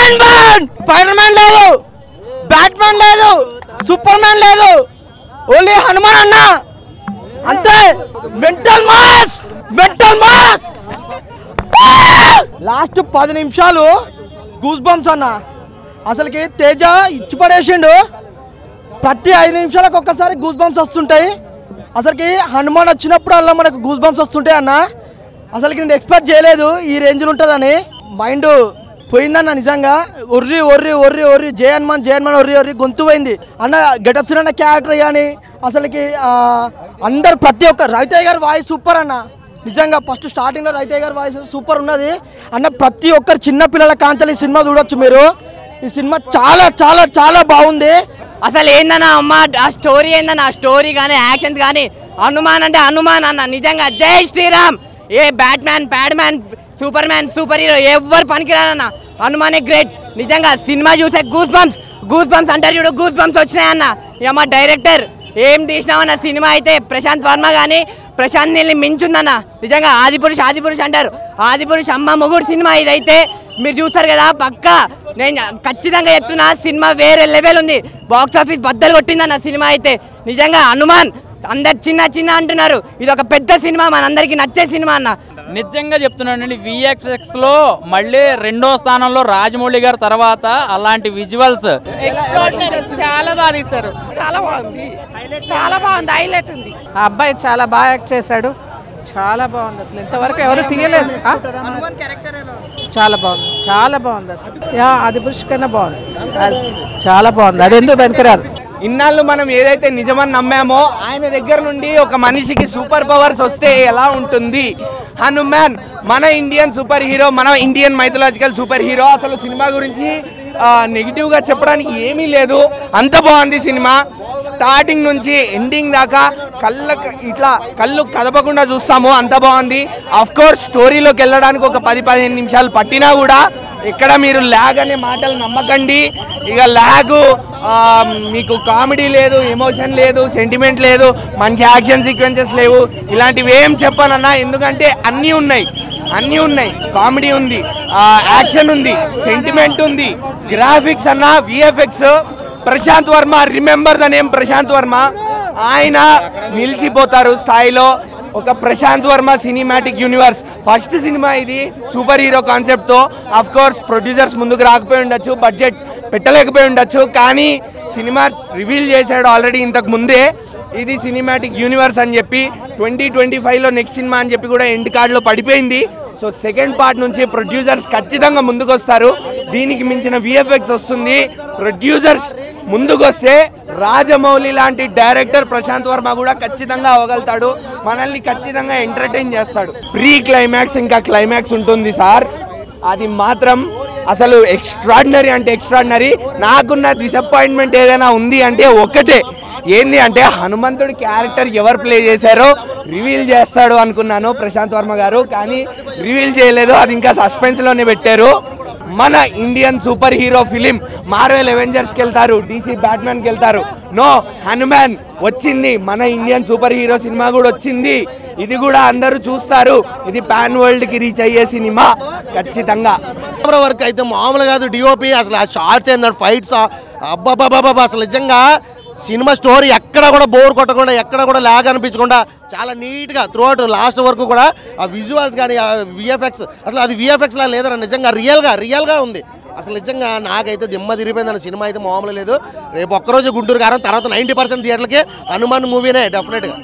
Iron man, spider man లేదు, bat man లేదు, super man లేదు, ఓన్లీ హనుమాన్ అన్న అంతే. Mental mass, mental mass. Last 10 నిమిషాలు గూస్ బంప్స్ అన్న. అసలుకి తేజ ఇచ్చి పడేసిండు. ప్రతి 5 నిమిషాలకు ఒక్కసారి గూస్ బంప్స్ వస్తుంటాయి. అసలుకి హనుమాన్ వచ్చినప్పుడు అలా మనకు గూస్ బంప్స్ వస్తుంటాయి అన్న. అసలుకి నేను ఎక్స్పెక్ట్ చేయలేదు ఈ రేంజ్లో ఉంటుందని. మైండ్ పోయిందన్న నిజంగా. ఒర్రి ఒర్రి ఒర్రి ఒర్రి జయ హనుమాన్ ఒర్రి ఒర్రి గొంతు పోయింది అన్న. గెటప్ సిన్ అన్న క్యారెక్టర్ కానీ అసలుకి అందరు ప్రతి ఒక్క రవితేజ గారి వాయిస్ సూపర్ అన్న. నిజంగా ఫస్ట్ స్టార్టింగ్లో రవితేజ గారి వాయిస్ సూపర్ ఉన్నది అన్న. ప్రతి ఒక్కరు చిన్నపిల్లల కాంతలు ఈ సినిమా చూడొచ్చు మీరు. ఈ సినిమా చాలా చాలా చాలా బాగుంది. అసలు ఏందన్నా అమ్మ ఆ స్టోరీ ఏందన్న, ఆ స్టోరీ కానీ యాక్షన్స్ కానీ హనుమాన్ అంటే హనుమాన్ అన్న. నిజంగా జై శ్రీరామ్. ఏ Batman, Padman, Superman, superhero ఎవరు పనికిరానన్న. హనుమానే గ్రేట్. నిజంగా సినిమా చూసే గూస్ బంప్స్ అంటారు చూడు, గూస్ బంప్స్ వచ్చినాయన్న. అమ్మ డైరెక్టర్ ఏం తీసినామన్న. సినిమా అయితే ప్రశాంత్ వర్మ కానీ ప్రశాంత్ నీళ్ళని మించుందన్న. నిజంగా ఆదిపురుష్ అంటారు. ఆదిపురుష్ అమ్మ మొగుడు సినిమా ఇదైతే మీరు చూస్తారు కదా. పక్కా నేను ఖచ్చితంగా చెప్తున్నా, సినిమా వేరే లెవెల్ ఉంది. బాక్స్ ఆఫీస్ బద్దలు కొట్టిందన్న సినిమా అయితే. నిజంగా హనుమాన్ అందరు చిన్న అంటున్నారు, ఇది ఒక పెద్ద సినిమా, మనందరికి నచ్చే సినిమా అన్న. నిజంగా చెప్తున్నానండి, విఎఫ్ఎక్స్ లో మళ్ళీ 2వ స్థానంలో రాజమౌళి గారి తర్వాత అలాంటి విజువల్స్ చాలా బాగా తీశారు. చాలా బాగుంది, చాలా బాగుంది, హైలైట్ ఉంది. ఆ అబ్బాయి చాలా బాగా యాక్ట్ చేశాడు. చాలా బాగుంది. అసలు ఇంతవరకు ఎవరు తీయలేదు. చాలా బాగుంది అసలు. ఆదిపురుష్ కన్నా బాగుంది, చాలా బాగుంది. అది ఎందుకు వెనకరాదు. ఇన్నాళ్ళు మనం ఏదైతే నిజమని నమ్మామో ఆయన దగ్గర నుండి ఒక మనిషికి సూపర్ పవర్స్ వస్తే ఎలా ఉంటుంది. హనుమాన్ మన ఇండియన్ సూపర్ హీరో, మన ఇండియన్ మైథలాజికల్ సూపర్ హీరో. అసలు సినిమా గురించి నెగిటివ్గా చెప్పడానికి ఏమీ లేదు. అంత బాగుంది సినిమా. స్టార్టింగ్ నుంచి ఎండింగ్ దాకా కళ్ళు కదపకుండా చూస్తాము. అంత బాగుంది. అఫ్ కోర్స్ స్టోరీలోకి వెళ్ళడానికి ఒక 10-15 నిమిషాలు పట్టినా కూడా ఇక్కడ మీరు ల్యాగ్ అనే మాటలు నమ్మకండి. ఇక ల్యాగు మీకు కామెడీ లేదు, ఎమోషన్ లేదు, సెంటిమెంట్ లేదు, మంచి యాక్షన్ సీక్వెన్సెస్ లేవు. ఇలాంటివి ఏం చెప్పనన్నా, ఎందుకంటే అన్నీ ఉన్నాయి. కామెడీ ఉంది, యాక్షన్ ఉంది, సెంటిమెంట్ ఉంది, గ్రాఫిక్స్ అన్న, VFX. Prasanth Varma, remember the name Prasanth Varma. ఆయన నిలిచిపోతారు స్థాయిలో. ఒక Prasanth Varma cinematic universe first cinema ఇది సూపర్ హీరో కాన్సెప్ట్తో. అఫ్ కోర్స్ ప్రొడ్యూసర్స్ ముందుకు రాకపోయి ఉండొచ్చు, బడ్జెట్ పెట్టలేకపోయి ఉండొచ్చు, కానీ సినిమా రివీల్ చేశాడు ఆల్రెడీ ఇంతకు ముందే. ఇది సినిమాటిక్ యూనివర్స్ అని చెప్పి 2025లో నెక్స్ట్ సినిమా అని చెప్పి కూడా ఎండ్ కార్డులో పడిపోయింది. సో సెకండ్ పార్ట్ నుంచి ప్రొడ్యూసర్స్ ఖచ్చితంగా ముందుకు వస్తారు. దీనికి మించిన విఎఫ్ఎక్స్ వస్తుంది. ప్రొడ్యూసర్స్ ముందుకు వస్తే రాజమౌళి లాంటి డైరెక్టర్ ప్రశాంత్ వర్మ కూడా ఖచ్చితంగా అవ్వగలుగుతాడు. మనల్ని ఖచ్చితంగా ఎంటర్టైన్ చేస్తాడు. ప్రీ క్లైమాక్స్ ఇంకా క్లైమాక్స్ ఉంటుంది సార్, అది మాత్రం అసలు ఎక్స్ట్రాడినరీ అంటే ఎక్స్ట్రాడినరీ. నాకున్న డిసప్పాయింట్మెంట్ ఏదైనా ఉంది అంటే ఒకటే, ఏంది అంటే హనుమంతుడి క్యారెక్టర్ ఎవరు ప్లే చేశారో రివీల్ చేస్తాడు అనుకున్నాను ప్రశాంత్ వర్మ గారు, కానీ రివీల్ చేయలేదు. అది ఇంకా సస్పెన్స్లోనే పెట్టారు. మన Indian superhero film Marvel అవెంజర్స్కి వెళ్తారు, DC బ్యాట్మెన్కి వెళ్తారు. నో, హనుమాన్ వచ్చింది, మన ఇండియన్ సూపర్ హీరో సినిమా కూడా వచ్చింది. ఇది కూడా అందరూ చూస్తారు. ఇది పాన్ వరల్డ్కి రీచ్ అయ్యే సినిమా ఖచ్చితంగా. కెమెరా వర్క్ అయితే మామూలు కాదు. డిఓపి అసలు ఆ షార్ట్స్ ఏంటంటే ఫైట్స్ అబ్బాబాబా, అసలు నిజంగా సినిమా స్టోరీ ఎక్కడ కూడా బోర్ కొట్టకుండా, ఎక్కడ కూడా లాగ్ అనిపించకుండా చాలా నీట్గా త్రూఅవుట్ లాస్ట్ వరకు కూడా ఆ విజువల్స్ కానీ ఆ విఎఫ్ఎక్స్, అసలు అది విఎఫ్ఎక్స్ లా లేదన్న, నిజంగా రియల్గా ఉంది. అసలు నిజంగా నాకైతే దిమ్మ తిరిగిపోయిందన్న. సినిమా అయితే మామూలు లేదు. రేపు ఒక్కరోజు గుంటూరు కారం, తర్వాత 90% థియేటర్లకి హనుమాన్ మూవీనే డెఫినెట్గా.